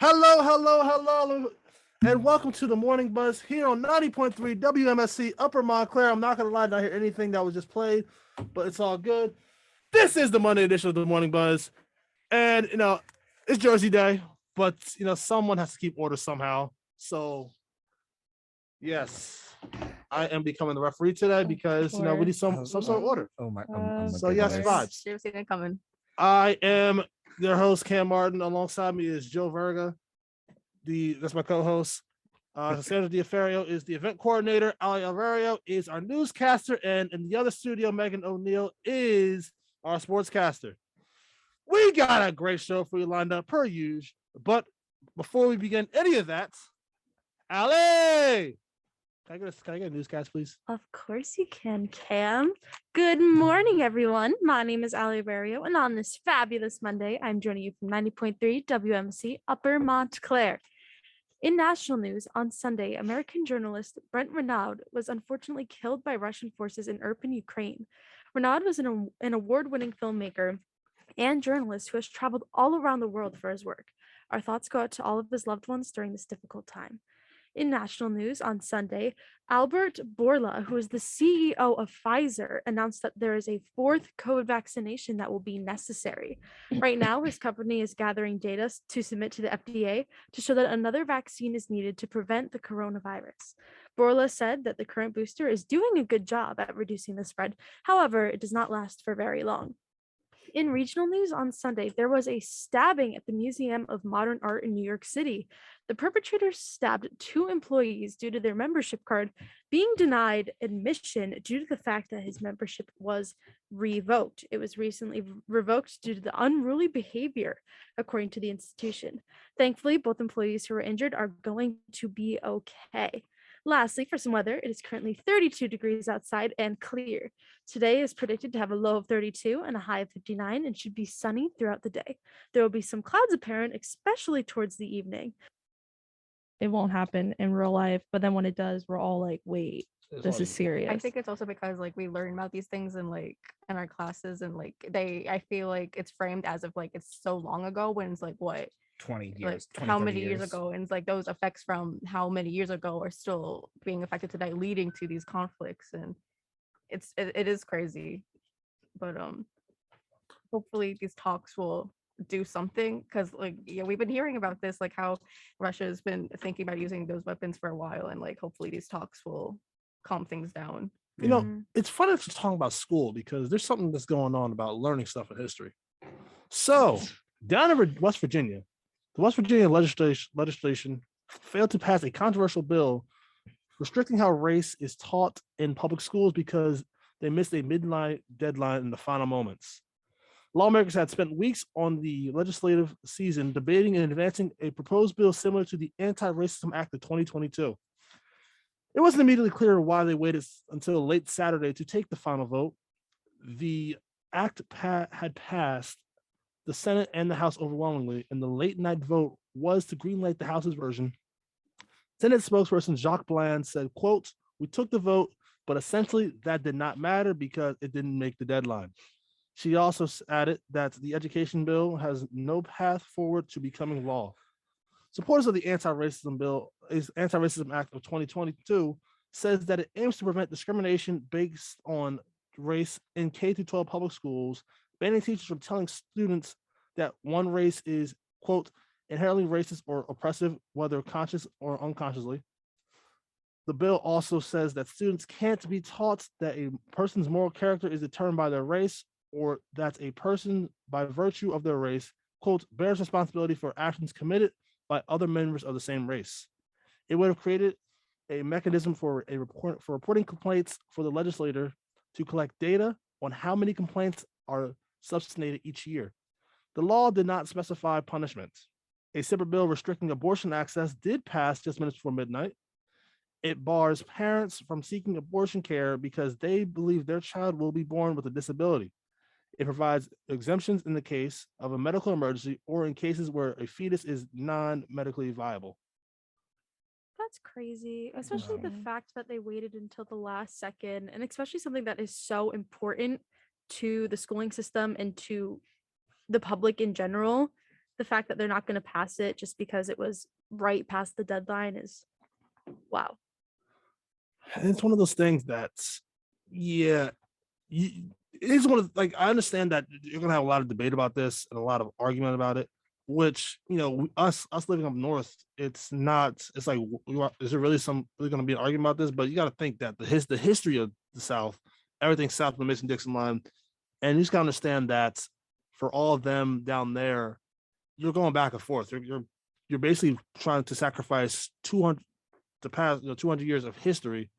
Hello, and welcome to the Morning Buzz here on 90.3 WMSC Upper Montclair. I'm not going to lie, I didn't hear anything that was just played, but it's all good. This is the Monday edition of the Morning Buzz, and, it's Jersey Day, but, someone has to keep order somehow. So, yes, I am becoming the referee today because, we need some sort of order. Oh my! So, yes, vibes. You've seen it coming. I am their host, Cam Martin. Alongside me is Joe Verga. That's my co-host. Sandra Diaferio is the event coordinator. Ali Alvario is our newscaster, and in the other studio, Megan O'Neill is our sportscaster. We got a great show for you lined up per usual. But before we begin any of that, Ali, can I get a newscast, please? Of course you can, Cam. Good morning, everyone. My name is Ali Alvario, and on this fabulous Monday, I'm joining you from 90.3 WMC Upper Montclair. In national news, on Sunday, American journalist Brent Renaud was unfortunately killed by Russian forces in Irpin, Ukraine. Renaud was an award-winning filmmaker and journalist who has traveled all around the world for his work. Our thoughts go out to all of his loved ones during this difficult time. In national news on Sunday, Albert Bourla, who is the CEO of Pfizer, announced that there is a fourth COVID vaccination that will be necessary. Right now, his company is gathering data to submit to the FDA to show that another vaccine is needed to prevent the coronavirus. Bourla said that the current booster is doing a good job at reducing the spread. However, it does not last for very long. In regional news on Sunday, there was a stabbing at the Museum of Modern Art in New York City. The perpetrator stabbed 2 employees due to their membership card being denied admission due to the fact that his membership was revoked. It was recently revoked due to the unruly behavior, according to the institution. Thankfully, both employees who were injured are going to be okay. Lastly, for some weather, it is currently 32 degrees outside and clear. Today is predicted to have a low of 32 and a high of 59 and should be sunny throughout the day. There will be some clouds apparent, especially towards the evening. It won't happen in real life, but then when it does, we're all like, wait, this is serious. I think it's also because we learn about these things in our classes, and I feel like it's framed as if it's so long ago, when it's what 20 years, 20, how many 30 years ago, and it's those effects from how many years ago are still being affected today, leading to these conflicts, and it is crazy. But hopefully these talks will do something, because we've been hearing about this, how Russia has been thinking about using those weapons for a while, and hopefully these talks will calm things down. It's funny to talk about school because there's something that's going on about learning stuff in history. So down in West Virginia, the West Virginia legislation failed to pass a controversial bill restricting how race is taught in public schools because they missed a midnight deadline in the final moments. Lawmakers had spent weeks on the legislative season debating and advancing a proposed bill similar to the Anti-Racism Act of 2022. It wasn't immediately clear why they waited until late Saturday to take the final vote. The act had passed the Senate and the House overwhelmingly, and the late night vote was to greenlight the House's version. Senate spokesperson Jacques Bland said, quote, "We took the vote, but essentially that did not matter because it didn't make the deadline." She also added that the education bill has no path forward to becoming law. Supporters of the Anti-Racism Act of 2022 says that it aims to prevent discrimination based on race in K-12 public schools, banning teachers from telling students that one race is, quote, inherently racist or oppressive, whether conscious or unconsciously. The bill also says that students can't be taught that a person's moral character is determined by their race, or that a person, by virtue of their race, quote, bears responsibility for actions committed by other members of the same race. It would have created a mechanism for reporting complaints for the legislator to collect data on how many complaints are substantiated each year. The law did not specify punishment. A separate bill restricting abortion access did pass just minutes before midnight. It bars parents from seeking abortion care because they believe their child will be born with a disability. It provides exemptions in the case of a medical emergency or in cases where a fetus is non-medically viable. That's crazy, especially the fact that they waited until the last second, and especially something that is so important to the schooling system and to the public in general. the fact that they're not going to pass it just because it was right past the deadline is wow. And it's one of those things that's, yeah, it is one of, like, I understand that you're gonna have a lot of debate about this and a lot of argument about it, which, us living up north, it's not, it's like, is there really gonna be an argument about this? But you got to think that the history of the South, everything south of the Mason-Dixon line, and you just gotta understand that for all of them down there, you're going back and forth. You're basically trying to sacrifice 200 the past 200 years of history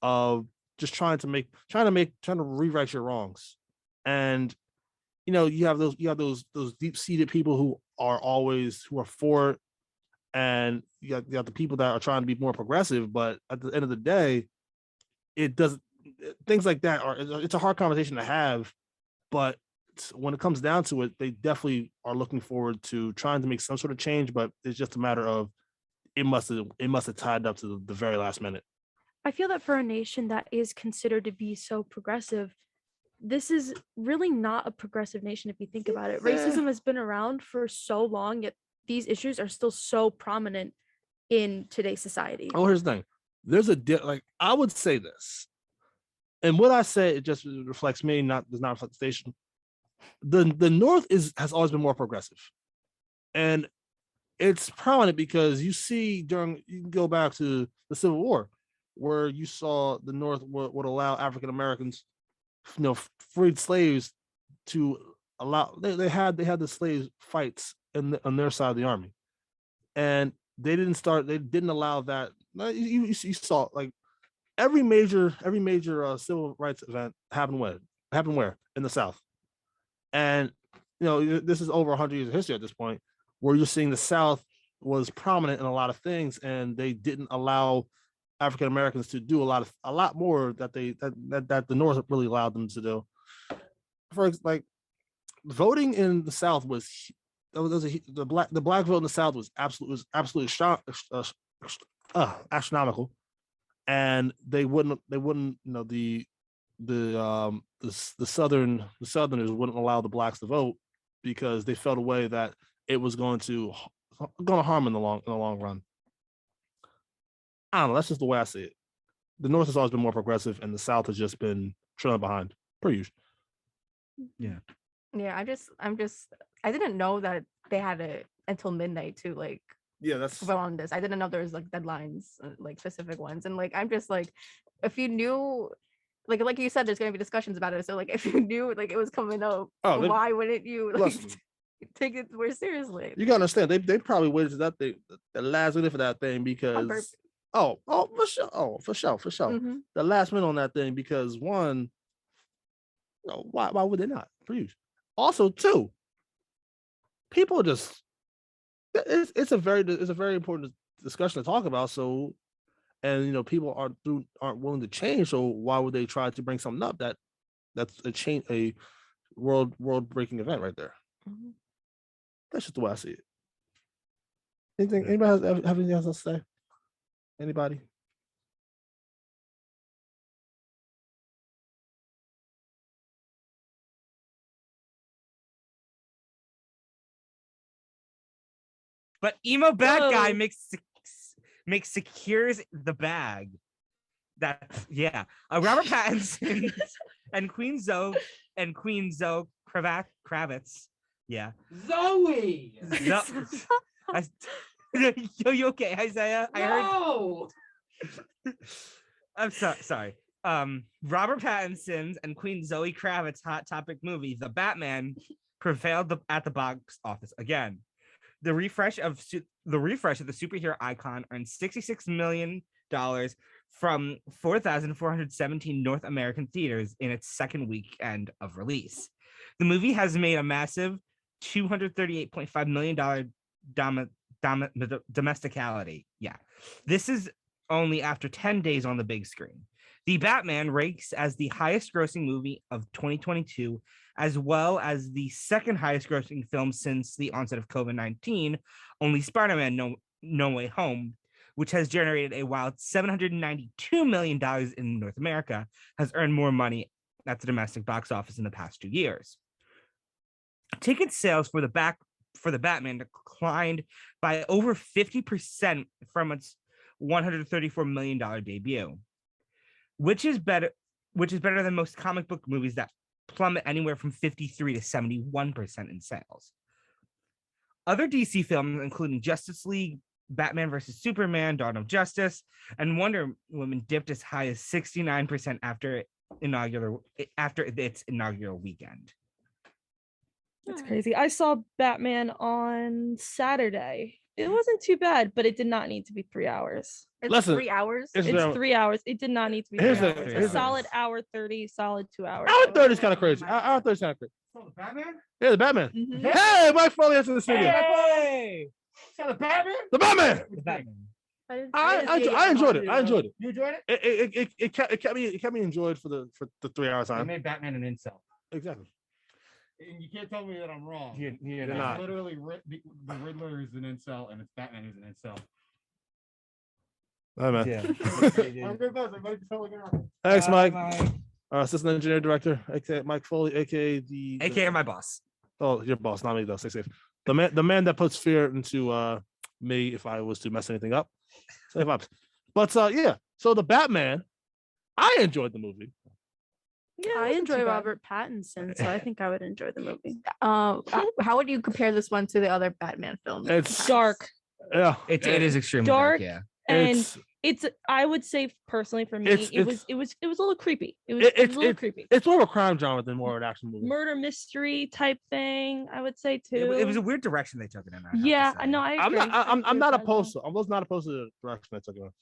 of just trying to rewrite your wrongs. And you have those deep-seated people who are for it, and you got the people that are trying to be more progressive, but at the end of the day, it doesn't, things like that it's a hard conversation to have. But when it comes down to it, they definitely are looking forward to trying to make some sort of change, but it's just a matter of it must have tied up to the very last minute. I feel that for a nation that is considered to be so progressive, this is really not a progressive nation if you think about it. Racism has been around for so long, yet these issues are still so prominent in today's society. Oh, here's the thing. There's like, I would say this, and what I say, it just reflects me, does not reflect the station. The North has always been more progressive, and it's prominent because you can go back to the Civil War, where you saw the North would allow African Americans, freed slaves, to allow they had the slave fights on their side of the army, and they didn't allow that. You saw, like, every major civil rights event happened where in the South. And this is over 100 years of history at this point, where you're seeing the South was prominent in a lot of things, and they didn't allow African Americans to do a lot more that the North really allowed them to do. For like, voting in the South the black vote in the South was absolutely astronomical, and they wouldn't the Southerners wouldn't allow the blacks to vote because they felt a way that it was going to harm in the long run. I don't know. That's just the way I see it. The North has always been more progressive, and the South has just been trailing behind, per usual. Yeah. I didn't know that they had it until midnight to vote on this. I didn't know there was deadlines, specific ones, and I'm just if you knew, like you said, there's going to be discussions about it. So if you knew it was coming up, why wouldn't you take it more seriously? You gotta understand, they probably waited to that thing, the last minute for that thing, because for sure. Mm-hmm. The last minute on that thing, because one, why would they not? For you. Also, two, people just, it's a very important discussion to talk about. So, and people aren't willing to change. So why would they try to bring something up that's a world breaking event right there? Mm-hmm. That's just the way I see it. Anybody have anything else to say? Anybody? But emo bad guy makes secures the bag. That's Robert Pattinson and Queen Zoe Kravitz. Yeah. Zoe. You okay, Isaiah? No. I'm sorry. Robert Pattinson's and Queen Zoe Kravitz hot topic movie, The Batman, prevailed at the box office again. The refresh of the superhero icon earned $66 million from 4,417 North American theaters in its second weekend of release. The movie has made a massive $238.5 million domesticality. Yeah. This is only after 10 days on the big screen. The Batman ranks as the highest grossing movie of 2022, as well as the second highest grossing film since the onset of COVID-19, only Spider-Man No Way Home, which has generated a wild $792 million in North America, has earned more money at the domestic box office in the past 2 years. Ticket sales for the for the Batman declined by over 50% from its $134 million debut, which is better than most comic book movies that plummet anywhere from 53 to 71% in sales. Other DC films, including Justice League, Batman vs. Superman, Dawn of Justice, and Wonder Woman, dipped as high as 69% after its inaugural weekend. That's crazy. I saw Batman on Saturday. It wasn't too bad, but it did not need to be 3 hours. It's Listen, 3 hours. it's- It's there- 3 hours. It did not need to be 3 Here's the- hours. here's A the- solid hour 30, solid 2 hours. Hour 30 is kind of crazy. Hour 30 is kind of crazy. So the Batman? Yeah, the Batman. Mhm. Hey, Mike Foley into the studio. Hey! So the Batman? The Batman. The Batman. I enjoyed it. I enjoyed it. You enjoyed it? It kept me enjoyed for the 3 hours I time. made Batman an incel. Exactly. And you can't tell me that I'm wrong. You're You're It's not. literally the Riddler is an incel and it's Batman who's an incel. All right, man. Yeah. I'm good, boss. Everybody just totally get Thanks, Mike. Bye. Our assistant engineer director, aka Mike Foley, aka the AKA my boss. oh, your boss, not me though. Stay safe. The man that puts fear into me if I was to mess anything up. Safe vibes. But yeah, so the Batman, I enjoyed the movie. Yeah, I it wasn't enjoy too bad. Robert Pattinson, so I think I would enjoy the movie. How would you compare this one to the other Batman films? It's Dark. Yeah, It is extremely Dark. dark, yeah. And it's it's I would say personally for me, It's- it was a little creepy. It was it's- a little creepy. it's more of a crime genre than more of an action movie. Murder mystery type thing, I would say too. It was a weird direction they took it in. I have to yeah, say. I know. I I'm agree. not. I'm not opposed to. I was not opposed to the direction I took it.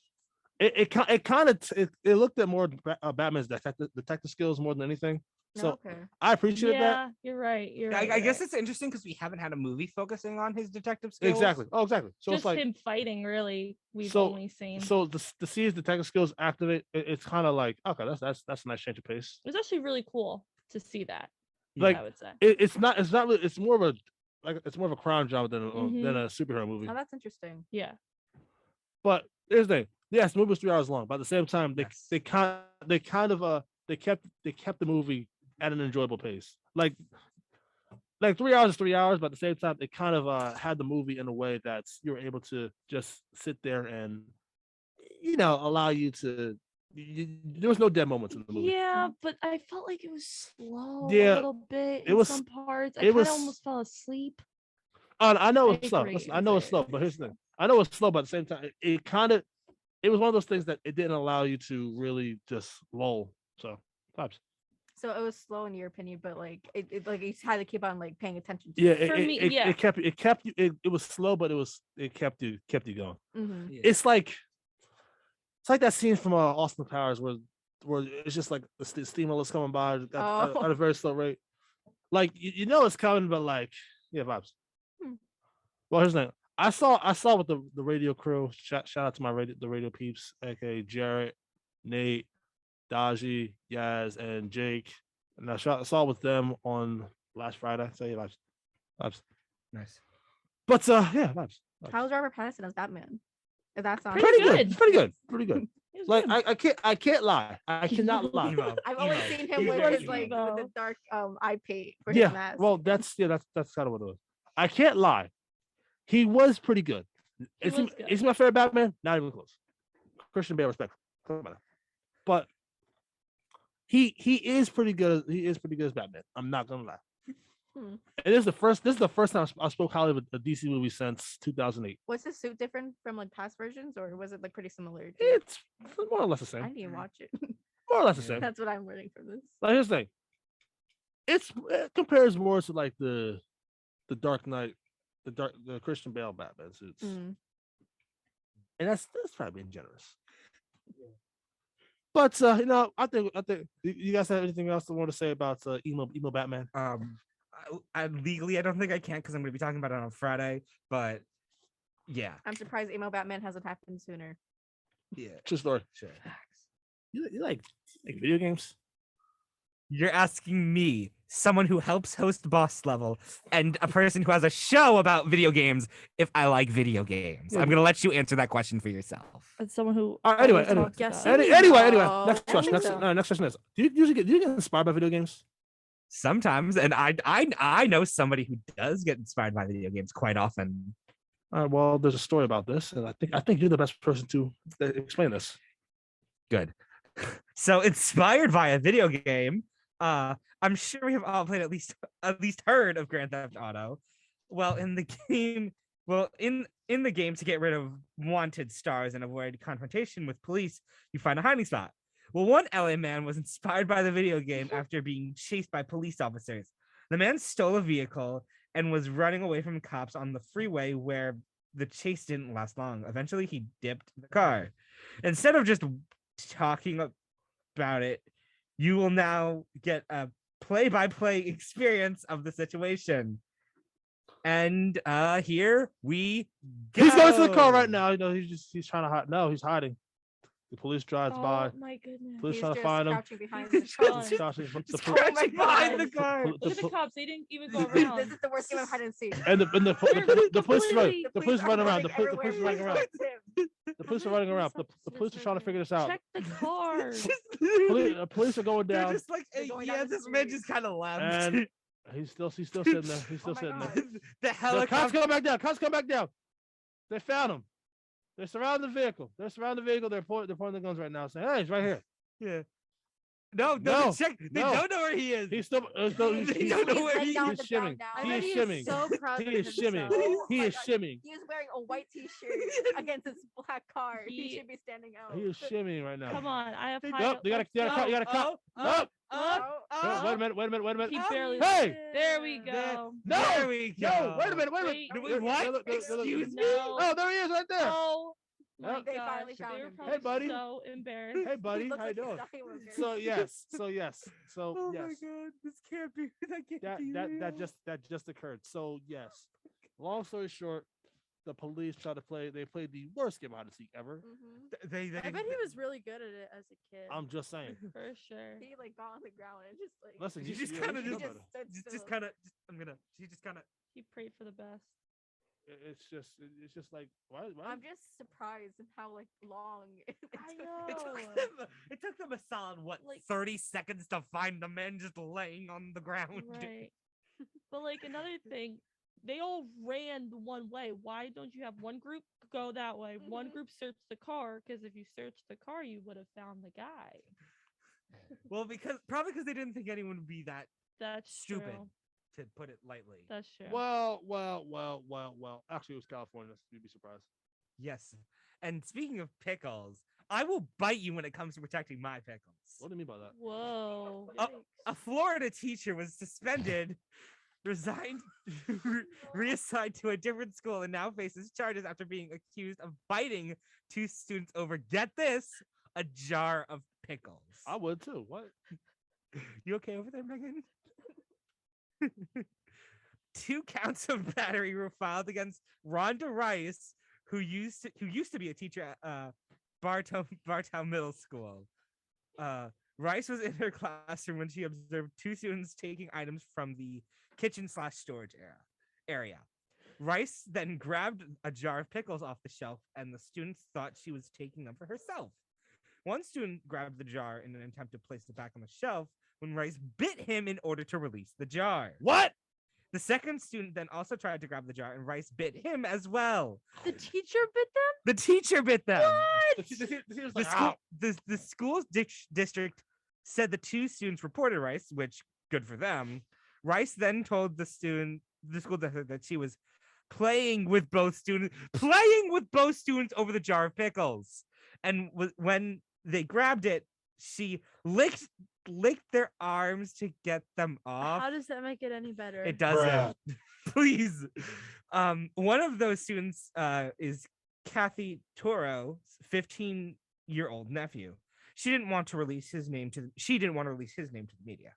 It kind of it looked at more Batman's detective skills more than anything. So okay. I appreciate that. Yeah, you're right. You're right. I you're guess right. it's interesting because we haven't had a movie focusing on his detective skills. Exactly. Oh, exactly. So just it's like him fighting. Really, we've So- only seen. so to see his detective skills activate, it's kind of like okay, that's a nice change of pace. It was actually really cool to see that. Like, I would say. It's not really, it's more of a crime drama than Mm-hmm. a superhero movie. Oh, that's interesting. Yeah. But here's the thing. Yes, the movie was 3 hours long, but at the same time, Yes. they kept the movie at an enjoyable pace. Like 3 hours is 3 hours, but at the same time, they kind of had the movie in a way that you're able to just sit there and allow you to. There was no dead moments in the movie. Yeah, but I felt like it was slow Yeah, a little bit it in was- some parts. I it kind was- of almost fell asleep. I know I it's slow. agree. Listen, I know it's slow, but here's the thing. I know it's slow, but at the same time, it was one of those things that it didn't allow you to really just lull. So, vibes. So it was slow in your opinion, but like it like you had to keep on like paying attention to. Yeah, it. For me, yeah. it kept you. It was slow, but it kept you going. Mhm. Yeah. It's like that scene from Austin Powers where it's just like the steamrollers coming by at a very slow rate. Like you know it's coming, but like vibes. Hmm. Well, here's the thing. I saw with the radio crew. Shout out to the radio peeps, aka Jarrett, Nate, Daji, Yaz, and Jake. And I saw with them on last Friday. So yeah, vibes. Nice. But yeah, vibes. How's Robert Pattinson as Batman? If that's not Pretty Pretty good. good. Pretty good. Pretty good. It was Like good. I can't lie. I cannot lie. Emo. I've only Emo. seen him He's with very his like emo. with the dark eye paint for Yeah. his mask. Well, that's kind of what it was. I can't lie. He was pretty good. He Is was good. he my favorite Batman? Not even close. Christian Bale, respect. Come on. But he is pretty good. He is pretty good as Batman. I'm not gonna lie. Hmm. And this is the first time I spoke highly of a DC movie since 2008. Was his suit different from like past versions, or was it like pretty similar? to- It's more or less the I same. need to watch it. More or less the Yeah. same. That's what I'm learning from this. Like here's the thing. It compares more to like the Dark Knight, the Christian Bale Batman suits, Mm. and that's probably being generous. But I think you guys have anything else to want to say about emo Batman? I legally I don't think I can because I'm going to be talking about it on Friday. But yeah, I'm surprised emo Batman hasn't happened sooner. yeah, True story. sure. You like video games? You're asking me, someone who helps host Boss Level, and a person who has a show about video games, if I like video games. Yeah. I'm gonna let you answer that question for yourself. As someone who. Anyway, always anyway. talks about Guess it. it. Anyway. No, Next I question. think so. Next question is: Do you get inspired by video games? Sometimes, and I know somebody who does get inspired by video games quite often. All right, well, there's a story about this, and I think you're the best person to explain this. Good. So inspired by a video game, I'm sure we have all played at least heard of Grand Theft Auto. Well, in the game, in the game, to get rid of wanted stars and avoid confrontation with police, you find a hiding spot. Well, one LA man was inspired by the video game after being chased by police officers. The man stole a vehicle and was running away from cops on the freeway, where the chase didn't last long. Eventually, he dipped the car. Instead of just talking about it, you will now get a play-by-play experience of the situation. And here we go. He's going to the car right now. You know, he's trying to hide. No, he's hiding. The police drives by. Oh my goodness. Police He's trying to just find him. crouching behind He's the just truck. chilling. Crouching, but Just the crouching behind God. the car. Look at the cops. They didn't even go This around. is the worst game of hide and seek. and the police are running. The police are running around. The everywhere. police are running around. The police are running around. The police are trying to figure this out. Check the car. The police are going They're down, just like, They're going yeah, down the this man street. just kind of laughed. and he's still sitting there. He's still Oh my sitting God. there. The The cops helicopter. come back down. Cops come back down. They found him. They're surrounding the vehicle. They're pointing the guns right now, saying, "Hey, he's right here." Yeah. No, No, check. They no. don't know where he is. He's still. He's They don't know where he is shimming. I He bet is he shimming. is so proud He of is shimming. himself. He Oh my is God. shimming. He is wearing a white t-shirt against his black car. He He- should be standing out. He is shimming right now. Come on. I have They- high. Nope, you got a cop. Oh, Wait a minute. Wait a minute. He barely. Hey! There we go. No! There we go. No, wait a minute. Wait, Wait, what? Look. Excuse me? No. Oh, there he is right there. Oh my They gosh. finally found They were him. probably Hey, buddy. so embarrassed. Hey, buddy. He looks How you like he's doing? dying over there. So yes. Oh my yes. god, this can't be. That can't be real. That just occurred. So yes. Long story short, the police tried to play. They played the worst game of hide and seek ever. Mhm. They I bet he was really good at it as a kid. I'm just saying. For sure. He like got on the ground and just like Listen, He you just should- kinda you should just- know better. stood just still. kind of. She just kind of. He prayed for the best. It's just like why? I'm just surprised at how like long it took. It took them a solid Like- 30 seconds to find the man just laying on the ground. Right. But like another thing, they all ran the one way. Why don't you have one group go that way, one Mhm. group search the car? Because if you searched the car, you would have found the guy. Well, probably because they didn't think anyone would be that, That's Stupid. True. to put it lightly. That's true. Well. Actually, it was California. You'd be surprised. Yes. And speaking of pickles, I will bite you when it comes to protecting my pickles. What do you mean by that? Whoa. A Florida teacher was suspended, resigned, reassigned to a different school, and now faces charges after being accused of biting two students over, get this, a jar of pickles. I would too. What? You okay over there, Megan? 2 counts of battery were filed against Rhonda Rice, who used to be a teacher at Bartow Middle School. Rice was in her classroom when she observed 2 students taking items from the kitchen/storage area. Rice then grabbed a jar of pickles off the shelf, and the students thought she was taking them for herself. One student grabbed the jar in an attempt to place it back on the shelf when Rice bit him in order to release the jar. What? The second student then also tried to grab the jar, and Rice bit him as well. The teacher bit them? The teacher bit them. The The school's district said the 2 students reported Rice, which good for them. Rice then told the school district that she was playing with both students over the jar of pickles. And when they grabbed it, she licked their arms to get them off. How does that make it any better? It doesn't. Please. One of those students is Kathy Toro's 15-year-old nephew. She didn't want to release his name to the media.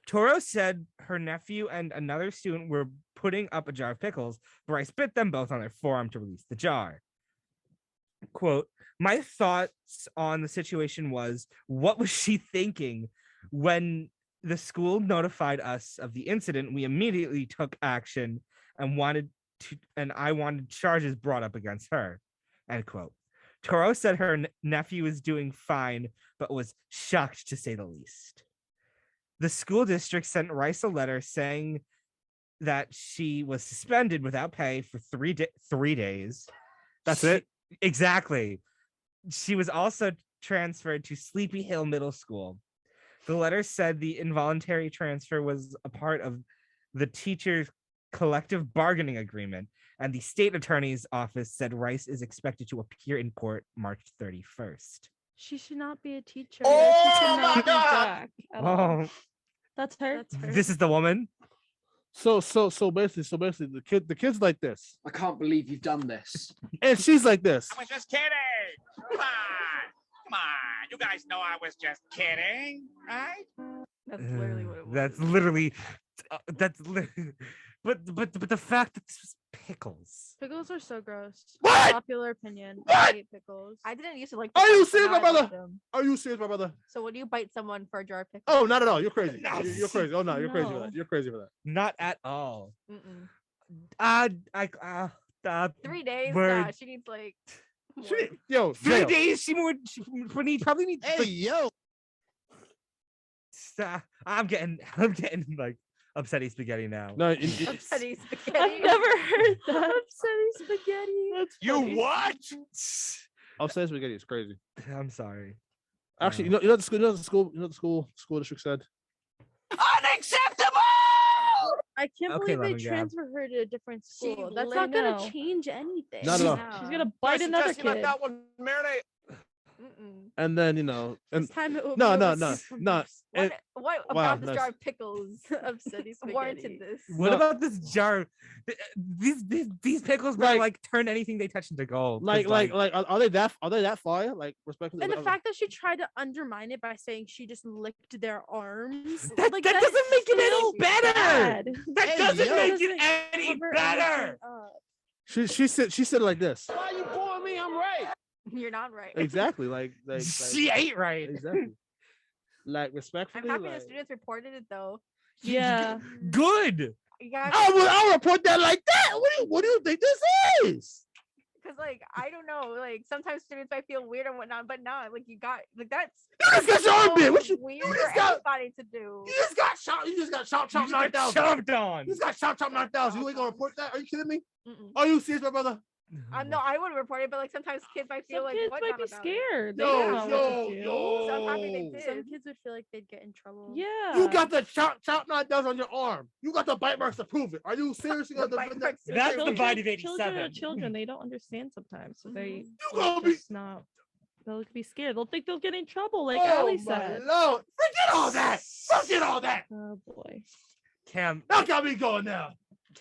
Toro said her nephew and another student were putting up a jar of pickles. Bryce bit them both on their forearm to release the jar. Quote, my thoughts on the situation was, what was she thinking? When the school notified us of the incident, we immediately took action and I wanted charges brought up against her. End quote. Toro said her nephew is doing fine, but was shocked to say the least. The school district sent Rice a letter saying that she was suspended without pay for 3 days. That's it? Exactly. She was also transferred to Sleepy Hill Middle School. The letter said the involuntary transfer was a part of the teacher's collective bargaining agreement, and the state attorney's office said Rice is expected to appear in court March 31st. She should not be a teacher. Oh She should my not be God! back at all. Oh, That's her. That's her. this is the woman. So basically the kid's like this. I can't believe you've done this. And she's like this. I was just kidding. Come on. You guys know I was just kidding, right? That's literally what it was. That's literally. But the fact that this was pickles. Pickles are so gross. What? Popular opinion. What? I hate pickles. I didn't used to like. Are you pickles, but serious, now my I like brother? them. Are you serious, my brother? So would you bite someone for a jar of pickles? Oh, not at all. You're crazy. No. You're crazy. Oh no, you're crazy for No. that. You're crazy for that. Not at all. Mm-mm. 3 days. Word. Nah, she needs like. more. Yo, 3 jail. days. She probably needs. Hey, yo. I'm getting like upsetty spaghetti now. No, Upsetty I've spaghetti. never heard that. Upsetty spaghetti. That's You funny. what? upstairs spaghetti is crazy. I'm sorry. Actually, you know what the school district said? Unacceptable! I can't Okay, believe they Lemon Gab. transfer her to a different She school. That's lit- not gonna No. change anything. Not at all. She's gonna bite another Jesse, let kid. that one marinate. Mm-mm. And then and This time it will no, be no, over no, from no. this. And- What wow, about this nice. jar of pickles Upsetty spaghetti. warranted this? What No. about this jar? These pickles might Like- like turn anything they touch into gold. 'cause, like are they that fire? Like respectfully. And the fact that she tried to undermine it by saying she just licked their arms. that like, doesn't is make it so any better. bad. That Hey, doesn't yo. make Doesn't it any cover better. anything up. she said it like this. Why you pouring me? I'm right. You're not right. Exactly. Like She ain't right. exactly. Like I'm respectfully. happy like, the students reported it though. Yeah. Good. You got I'll report that like that. What do you think this is? because like I don't know, like sometimes students might feel weird and whatnot, but not like you got like that's You just got your arm bit. What so you weird you for just got anybody to do. you just got shot. You just got shot You just got 9,000. chomped on. You just got shot 9,000. You ain't gonna report that? Are you kidding me? Mm-mm. Are you serious, my brother? No, I would report it, but like sometimes kids might feel Some like kids what might not be about it. scared. They Yo, don't know what to do. So I'm happy they did. Some kids would feel like they'd get in trouble. Yeah. You got the shot 9,000 on your arm. You got the bite marks to prove it. Are you seriously The gonna bite defend marks that? to That's prove the it. bite of Children are 87. children. They don't understand sometimes. So they You they're gonna be just not. They'll be scared. They'll think they'll get in trouble, like oh Ali my said. Lord. Forget all that. Forget all that. Oh boy. Cam. That got me going now.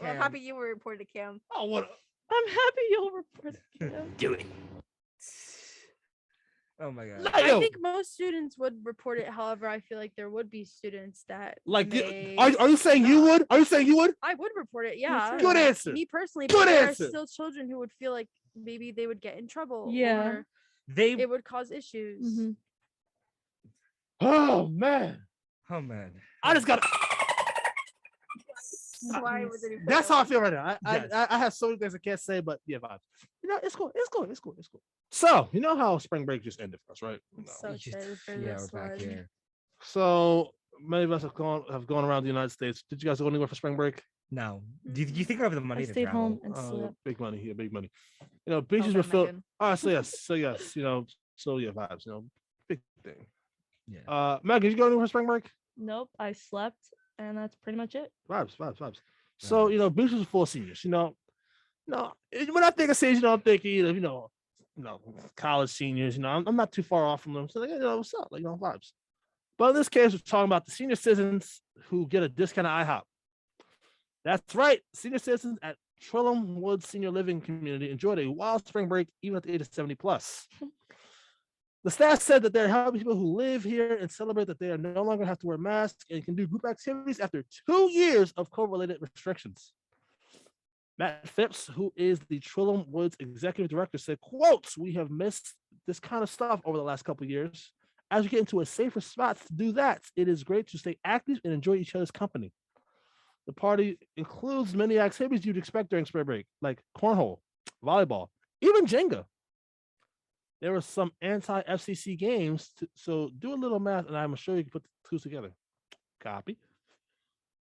Well, I'm Cam. happy you were reported, Cam. I want I'm happy you'll report it. Kim. Do it. Oh my god. to. I think most students would report it. However, I feel like there would be students that may Are you saying you would? Are you saying you would? I would report it. Yeah. Good answer. Me personally, Good but there answer. are still children who would feel like maybe they would get in trouble. Yeah. Or They. it would cause issues. Mhm. Oh man. Oh man. I just got. Why was it That's how I important? feel right now. Yes. I have so many things I can't say, but yeah, vibes. You know, it's cool. It's cool. It's cool. It's cool. So you know how spring break just ended for us, right? I'm No. so excited for Yeah, this we're back one. here. So many of us have gone around the United States. Did you guys go anywhere for spring break? No. Do you think I have the money I to stayed travel? home and slept. Big money. Yeah, big money. You know, beaches Okay, were filled. Megan. All right, so yes, you know, so yeah, vibes. You know, big thing. Yeah. Megan, did you go anywhere for spring break? Nope, I slept, and that's pretty much it. Vibes. So you know, beaches are full of seniors. You know, when I think of seniors, you know, I'm thinking of college seniors. You know, I'm not too far off from them. So like, you know, what's up? Like, you know, vibes. But in this case, we're talking about the senior citizens who get a discount at IHOP. That's right. Senior citizens at Trillium Woods Senior Living Community enjoyed a wild spring break even at the age of 70 plus. The staff said that they're helping people who live here and celebrate that they are no longer have to wear masks and can do group activities after 2 years of COVID-related restrictions. Matt Phipps, who is the Trillium Woods executive director, said, quotes, "We have missed this kind of stuff over the last couple of years. As we get into a safer spot to do that, it is great to stay active and enjoy each other's company. The party includes many activities you'd expect during spring break, like cornhole, volleyball, even Jenga. There were some anti-FCC games, so do a little math, and I'm sure you can put the two together. Copy.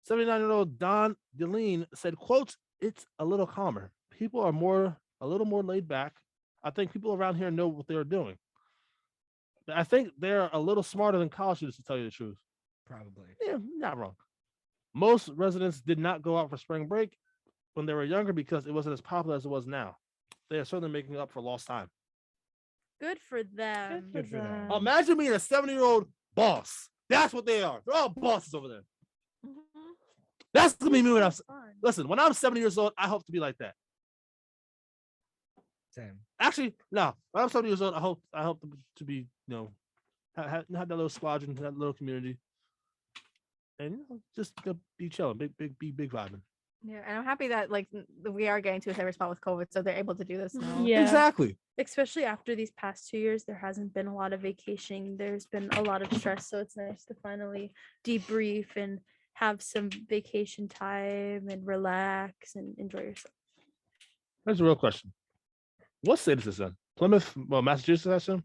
79-year-old Don Deline said, quote, "It's a little calmer. People are a little more laid back. I think people around here know what they're doing. I think they're a little smarter than college students, to tell you the truth." Probably. Yeah, not wrong. Most residents did not go out for spring break when they were younger because it wasn't as popular as it was now. They are certainly making up for lost time. Good for them. Good for them. Imagine being a 70-year-old boss. That's what they are. They're all bosses over there. Mhm. That's gonna be me when I'm. Fun. Listen, when I'm 70 years old, I hope to be like that. Same. Actually, no. When I'm 70 years old, I hope to be, have that little squadron, that little community, and just be chilling, big vibing. Yeah, and I'm happy that like we are getting to a safer spot with COVID, so they're able to do this now. Yeah. Exactly. Especially after these past 2 years, there hasn't been a lot of vacationing. There's been a lot of stress, so it's nice to finally debrief and have some vacation time and relax and enjoy yourself. Here's a real question. What state is this in? Plymouth, well, Massachusetts, I assume.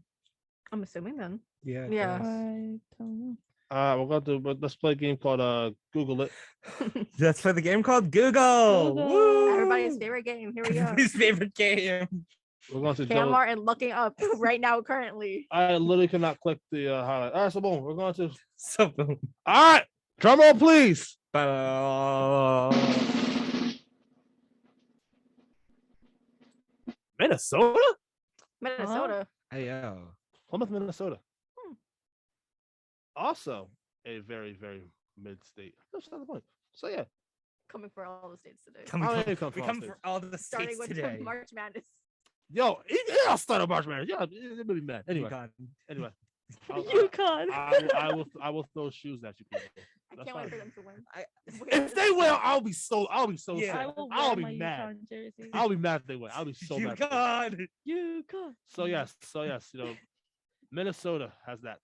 I'm assuming then. Yeah. Yeah. I don't know. Let's play a game called Google It. That's for the game called Google. Google. Woo! Everybody's favorite game. Here we go. Everybody's favorite game. We're going to Cam Martin looking up right now currently. I literally cannot click the highlight. All right, so boom, we're going to. So boom. All right, drum roll, please. Minnesota? Minnesota. Ayo. Plymouth, Minnesota. Hmm. Also a very, very mid state. That's not the point. So yeah, Coming for all the states today. Come, Oh, come- yeah, come we for all come states. for all the Starting states with today. March Madness. yo, I'll start a March Madness. Yeah, it made me mad. Anyway, God. anyway, I'll- UConn. I will throw shoes at you people. I That's can't wait fine. for them to win. If they win, I'll be so Yeah. I sad. will I'll wear be my mad. UConn jersey. I'll be mad if they win. I'll be so You mad. God. UConn. So yes, Minnesota has that.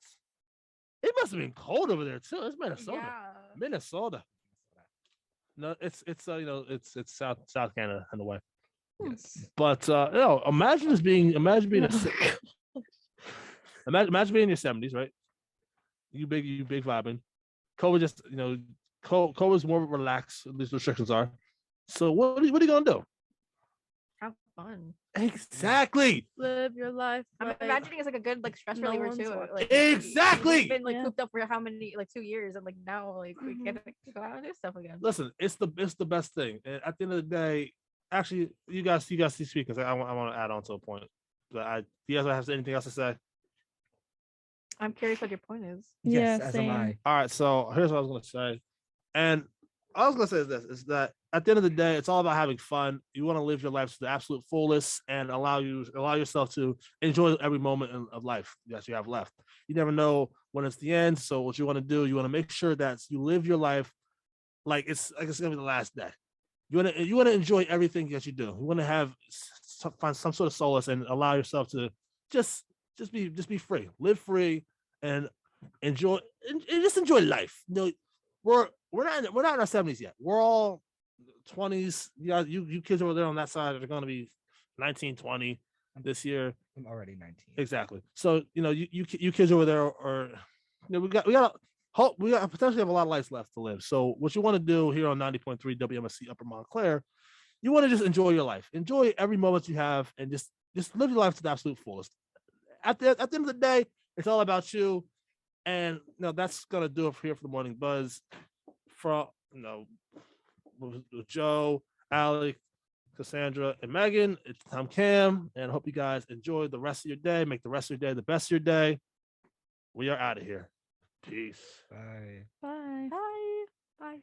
It must have been cold over there too. It's Minnesota. Yeah. Minnesota. No, it's South Canada in a way. Yes. But imagine being imagine being in your 70s, right? You big vibing. COVID just COVID's more relaxed. These restrictions are. So what are you gonna do? Have fun. Exactly. Live your life. I'm right. imagining it's like a good like stress No reliever one's too. watching. Like Exactly. We've been like Yeah. cooped up for how many 2 years, and like now like we Mhm. get to go out and do stuff again. Listen, it's the best thing. And at the end of the day, actually, you guys see speakers. I want to add on to a point. But do you guys have anything else to say? I'm curious what your point is. Yes, Yeah, as same. am I. All right, so here's what I was gonna say, and I was gonna say is that at the end of the day, it's all about having fun. You want to live your life to the absolute fullest and allow yourself to enjoy every moment of life that you have left. You never know when it's the end, so what you want to do, you want to make sure that you live your life like it's gonna be the last day. You want to enjoy everything that you do. You want to find some sort of solace and allow yourself to just be free, live free, and enjoy life. We're not in our 70s yet. We're all 20s. Yeah, you kids over there on that side are going to be 19, 20 this year. I'm already 19. Exactly. So you kids over there are we got potentially have a lot of lives left to live. So what you want to do here on 90.3 WMSC Upper Montclair, you want to just enjoy your life, enjoy every moment you have, and just live your life to the absolute fullest. At the end of the day, it's all about you. And that's gonna do it here for the Morning Buzz. From with Joe, Alec, Cassandra, and Megan, I'm Cam, and I hope you guys enjoy the rest of your day. Make the rest of your day the best of your day. We are out of here. Peace. Bye. Bye. Bye. Bye.